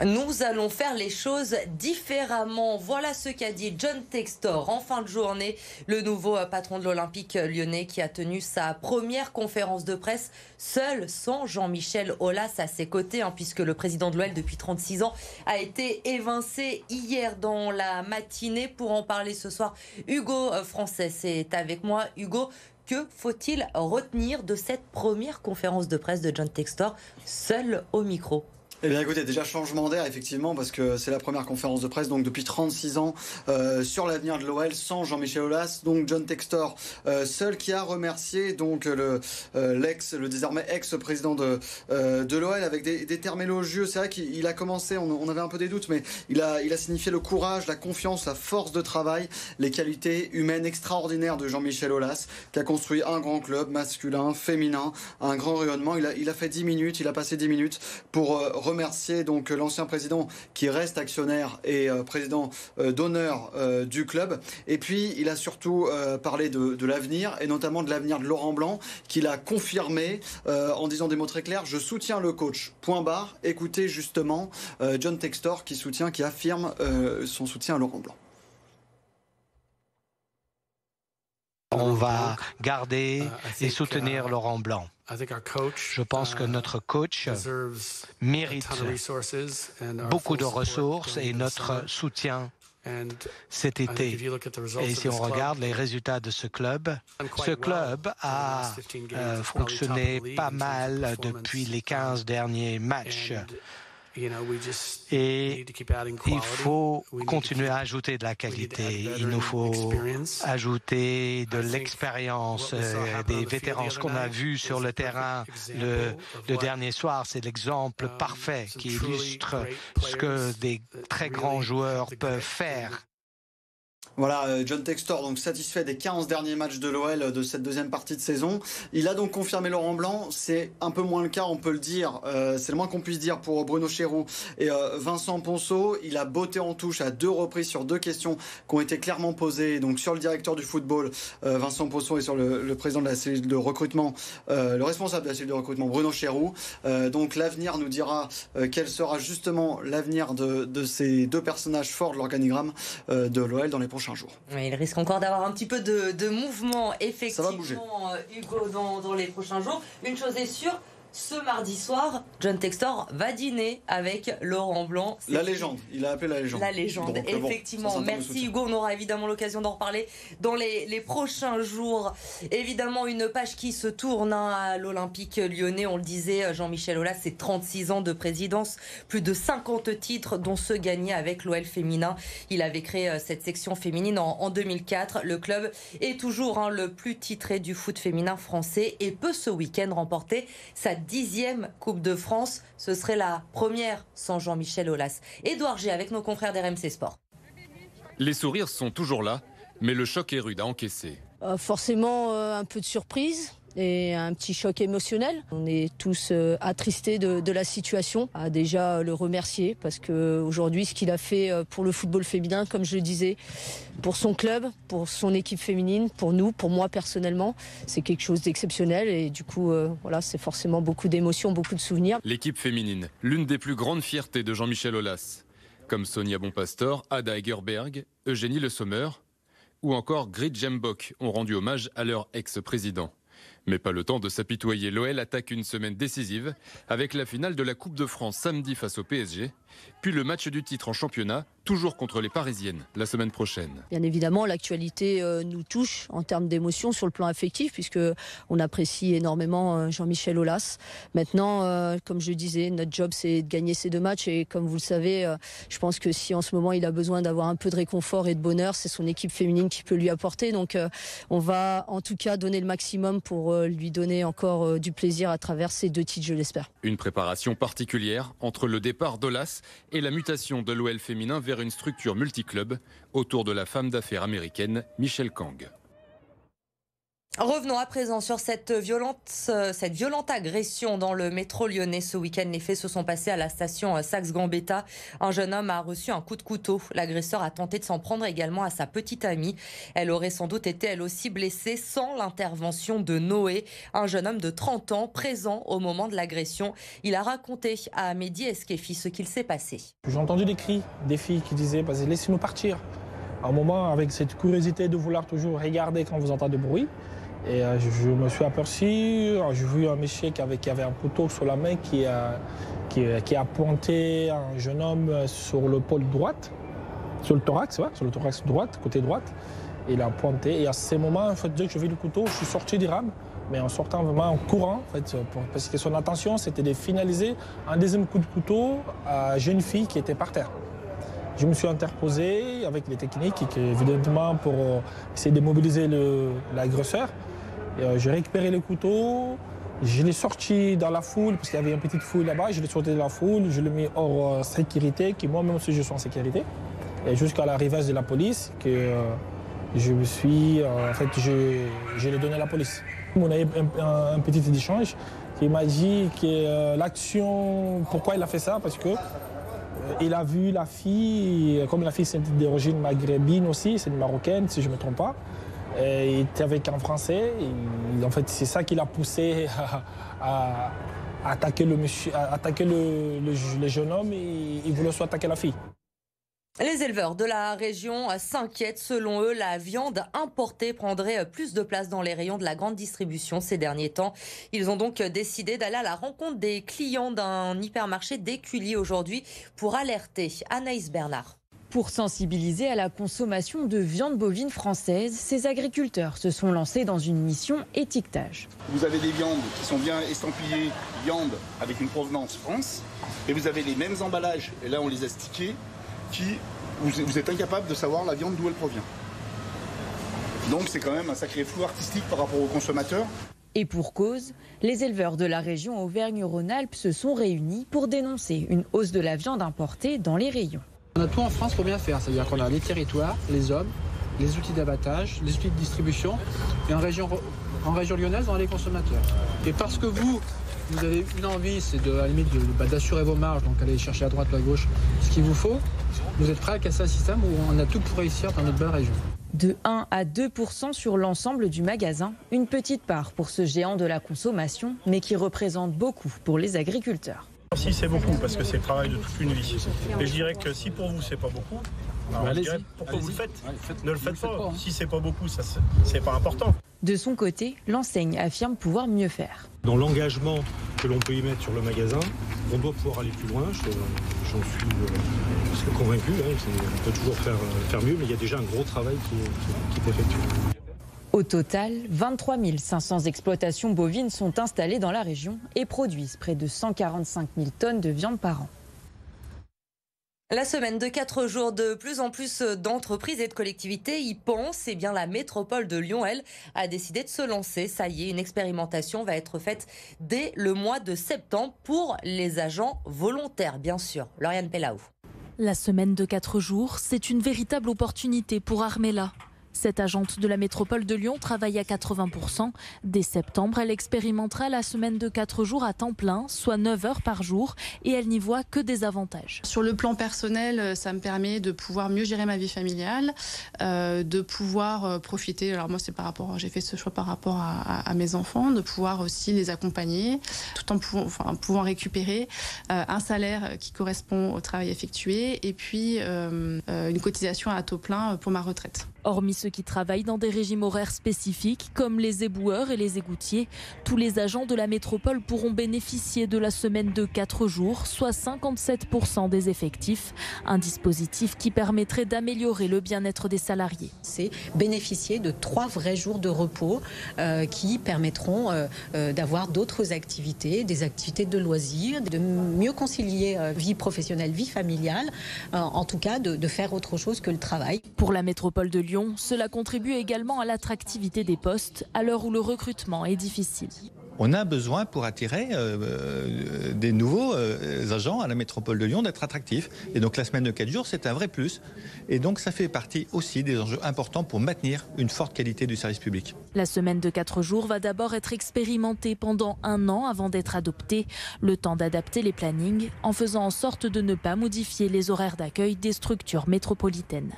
Nous allons faire les choses différemment. Voilà ce qu'a dit John Textor en fin de journée, le nouveau patron de l'Olympique lyonnais qui a tenu sa première conférence de presse seul, sans Jean-Michel Aulas à ses côtés, puisque le président de l'OL depuis 36 ans a été évincé hier dans la matinée. Pour en parler ce soir, Hugo Français est avec moi. Hugo, que faut-il retenir de cette première conférence de presse de John Textor, seul au micro ? Eh bien écoutez, déjà changement d'air effectivement parce que c'est la première conférence de presse donc depuis 36 ans sur l'avenir de l'OL sans Jean-Michel Aulas, donc John Textor seul qui a remercié donc le désormais ex-président de l'OL avec des termes élogieux. C'est vrai qu'il a commencé, on avait un peu des doutes, mais il a signifié le courage, la confiance, la force de travail, les qualités humaines extraordinaires de Jean-Michel Aulas qui a construit un grand club masculin, féminin, un grand rayonnement. Il a fait 10 minutes, il a passé 10 minutes pour remercier donc l'ancien président qui reste actionnaire et président d'honneur du club. Et puis il a surtout parlé de l'avenir et notamment de l'avenir de Laurent Blanc qu'il a confirmé en disant des mots très clairs: je soutiens le coach, point barre. Écoutez justement John Textor qui affirme son soutien à Laurent Blanc. On va garder et soutenir Laurent Blanc. Je pense que notre coach mérite beaucoup de ressources et notre soutien cet été. Et si on regarde les résultats de ce club a fonctionné pas mal depuis les 15 derniers matchs. Et il faut continuer à ajouter de la qualité. Il nous faut ajouter de l'expérience, des vétérans. Ce qu'on a vu sur le terrain le dernier soir, c'est l'exemple parfait qui illustre ce que des très grands joueurs peuvent faire. Voilà, John Textor, donc satisfait des 15 derniers matchs de l'OL de cette deuxième partie de saison. Il a donc confirmé Laurent Blanc. C'est un peu moins le cas, on peut le dire. C'est le moins qu'on puisse dire pour Bruno Chéroux et Vincent Ponceau. Il a botté en touche à 2 reprises sur 2 questions qui ont été clairement posées. Donc sur le directeur du football, Vincent Ponceau, et sur le président de la cellule de recrutement, le responsable de la cellule de recrutement, Bruno Chéroux. Donc l'avenir nous dira quel sera justement l'avenir de ces 2 personnages forts de l'organigramme de l'OL dans les prochains jours. Oui, il risque encore d'avoir un petit peu de mouvement, effectivement, ça va bouger. Hugo, dans les prochains jours. Une chose est sûre, ce mardi soir, John Textor va dîner avec Laurent Blanc. La légende, il a appelé la légende. La légende, donc, effectivement. Bon, merci Hugo, on aura évidemment l'occasion d'en reparler dans les prochains jours. Évidemment, une page qui se tourne à l'Olympique lyonnais. On le disait, Jean-Michel Aulas, c'est 36 ans de présidence, plus de 50 titres, dont ceux gagnés avec l'OL féminin. Il avait créé cette section féminine en 2004. Le club est toujours le plus titré du foot féminin français et peut ce week-end remporter sa 10e Coupe de France. Ce serait la première sans Jean-Michel Aulas. Édouard G avec nos confrères d'RMC Sport. Les sourires sont toujours là, mais le choc est rude à encaisser. Forcément un peu de surprise et un petit choc émotionnel. On est tous attristés de la situation. Déjà le remercier parce qu'aujourd'hui ce qu'il a fait pour le football féminin, comme je le disais, pour son club, pour son équipe féminine, pour nous, pour moi personnellement, c'est quelque chose d'exceptionnel et du coup voilà, c'est forcément beaucoup d'émotions, beaucoup de souvenirs. L'équipe féminine, l'une des plus grandes fiertés de Jean-Michel Aulas, comme Sonia Bonpastor, Ada Egerberg, Eugénie Le Sommer ou encore Grit Jembok ont rendu hommage à leur ex-président. Mais pas le temps de s'apitoyer. L'OL attaque une semaine décisive avec la finale de la Coupe de France samedi face au PSG, puis le match du titre en championnat, toujours contre les Parisiennes, la semaine prochaine. Bien évidemment, l'actualité nous touche en termes d'émotion sur le plan affectif, puisqu'on apprécie énormément Jean-Michel Aulas. Maintenant, comme je disais, notre job c'est de gagner ces 2 matchs et comme vous le savez, je pense que si en ce moment il a besoin d'avoir un peu de réconfort et de bonheur, c'est son équipe féminine qui peut lui apporter. Donc on va en tout cas donner le maximum pour lui donner encore du plaisir à travers ces 2 titres, je l'espère. Une préparation particulière entre le départ d'Aulas et la mutation de l'OL féminin vers une structure multiclub autour de la femme d'affaires américaine Michelle Kang. Revenons à présent sur cette violente agression dans le métro lyonnais ce week-end. Les faits se sont passés à la station Saxe-Gambetta. Un jeune homme a reçu un coup de couteau. L'agresseur a tenté de s'en prendre également à sa petite amie. Elle aurait sans doute été elle aussi blessée sans l'intervention de Noé, un jeune homme de 30 ans présent au moment de l'agression. Il a raconté à Mehdi Eskefi ce qu'il s'est passé. J'ai entendu des cris des filles qui disaient « laissez-nous partir ». À un moment, avec cette curiosité de vouloir toujours regarder quand vous entendez du bruit, et je me suis aperçu, j'ai vu un monsieur qui avait un couteau sur la main qui a pointé un jeune homme sur le pôle droite, sur le thorax, ouais, sur le thorax droite, côté droite. Il a pointé et à ce moment, en fait, dès que j'ai vu le couteau, je suis sorti des rames, mais en sortant vraiment en courant, en fait, parce que son intention c'était de finaliser un deuxième coup de couteau à une jeune fille qui était par terre. Je me suis interposé avec les techniques, évidemment, pour essayer de mobiliser l'agresseur. J'ai récupéré le couteau, je l'ai sorti dans la foule, parce qu'il y avait une petite foule là-bas, je l'ai sorti de la foule, je l'ai mis hors sécurité, que moi-même aussi je suis en sécurité. Et jusqu'à l'arrivée de la police, que je me suis, en fait, je l'ai donné à la police. On a eu un petit échange qui m'a dit que l'action, pourquoi il a fait ça, parce que il a vu la fille, comme la fille c'est d'origine maghrébine aussi, c'est une Marocaine si je ne me trompe pas. Et il était avec un Français, et en fait c'est ça qui l'a poussé à attaquer le jeune homme et il voulait soit attaquer la fille. Les éleveurs de la région s'inquiètent. Selon eux, la viande importée prendrait plus de place dans les rayons de la grande distribution ces derniers temps. Ils ont donc décidé d'aller à la rencontre des clients d'un hypermarché d'Écully aujourd'hui pour alerter. Anaïs Bernard. Pour sensibiliser à la consommation de viande bovine française, ces agriculteurs se sont lancés dans une mission étiquetage. Vous avez des viandes qui sont bien estampillées viande avec une provenance France, et vous avez les mêmes emballages, et là on les a stickés, vous êtes incapable de savoir la viande d'où elle provient. Donc c'est quand même un sacré flou artistique par rapport aux consommateurs. Et pour cause, les éleveurs de la région Auvergne-Rhône-Alpes se sont réunis pour dénoncer une hausse de la viande importée dans les rayons. On a tout en France pour bien faire, c'est-à-dire qu'on a les territoires, les hommes, les outils d'abattage, les outils de distribution, et en région lyonnaise, on a les consommateurs. Et parce que vous avez une envie, c'est à la limite d'assurer vos marges, donc aller chercher à droite ou à gauche ce qu'il vous faut, vous êtes prêts à casser un système où on a tout pour réussir dans notre belle région. De 1 à 2% sur l'ensemble du magasin, une petite part pour ce géant de la consommation, mais qui représente beaucoup pour les agriculteurs. Si c'est beaucoup, parce que c'est le travail de toute une vie. Et je dirais que si pour vous c'est pas beaucoup, alors je dirais pourquoi vous le faites. Ne le faites pas. Si c'est pas beaucoup, ça c'est pas important. De son côté, l'enseigne affirme pouvoir mieux faire. Dans l'engagement que l'on peut y mettre sur le magasin, on doit pouvoir aller plus loin. J'en suis convaincu. On peut toujours faire mieux, mais il y a déjà un gros travail qui est effectué. Au total, 23 500 exploitations bovines sont installées dans la région et produisent près de 145 000 tonnes de viande par an. La semaine de 4 jours, de plus en plus d'entreprises et de collectivités y pensent. Eh bien, la métropole de Lyon, elle, a décidé de se lancer. Ça y est, une expérimentation va être faite dès le mois de septembre pour les agents volontaires, bien sûr. Lauriane Pellaou. La semaine de 4 jours, c'est une véritable opportunité pour Armella. Cette agente de la métropole de Lyon travaille à 80%. Dès septembre, elle expérimentera la semaine de 4 jours à temps plein, soit 9 heures par jour, et elle n'y voit que des avantages. Sur le plan personnel, ça me permet de pouvoir mieux gérer ma vie familiale, de pouvoir profiter, alors moi j'ai fait ce choix par rapport à mes enfants, de pouvoir aussi les accompagner, tout en pouvant récupérer un salaire qui correspond au travail effectué, et puis une cotisation à taux plein pour ma retraite. Hormis ceux qui travaillent dans des régimes horaires spécifiques, comme les éboueurs et les égoutiers, tous les agents de la métropole pourront bénéficier de la semaine de 4 jours, soit 57% des effectifs. Un dispositif qui permettrait d'améliorer le bien-être des salariés. C'est bénéficier de 3 vrais jours de repos qui permettront d'avoir d'autres activités, des activités de loisirs, de mieux concilier vie professionnelle, vie familiale, en tout cas de faire autre chose que le travail. Pour la métropole de Lyon, Lyon. Cela contribue également à l'attractivité des postes à l'heure où le recrutement est difficile. On a besoin pour attirer des nouveaux agents à la métropole de Lyon d'être attractifs. Et donc la semaine de 4 jours, c'est un vrai plus. Et donc ça fait partie aussi des enjeux importants pour maintenir une forte qualité du service public. La semaine de 4 jours va d'abord être expérimentée pendant 1 an avant d'être adoptée. Le temps d'adapter les plannings en faisant en sorte de ne pas modifier les horaires d'accueil des structures métropolitaines.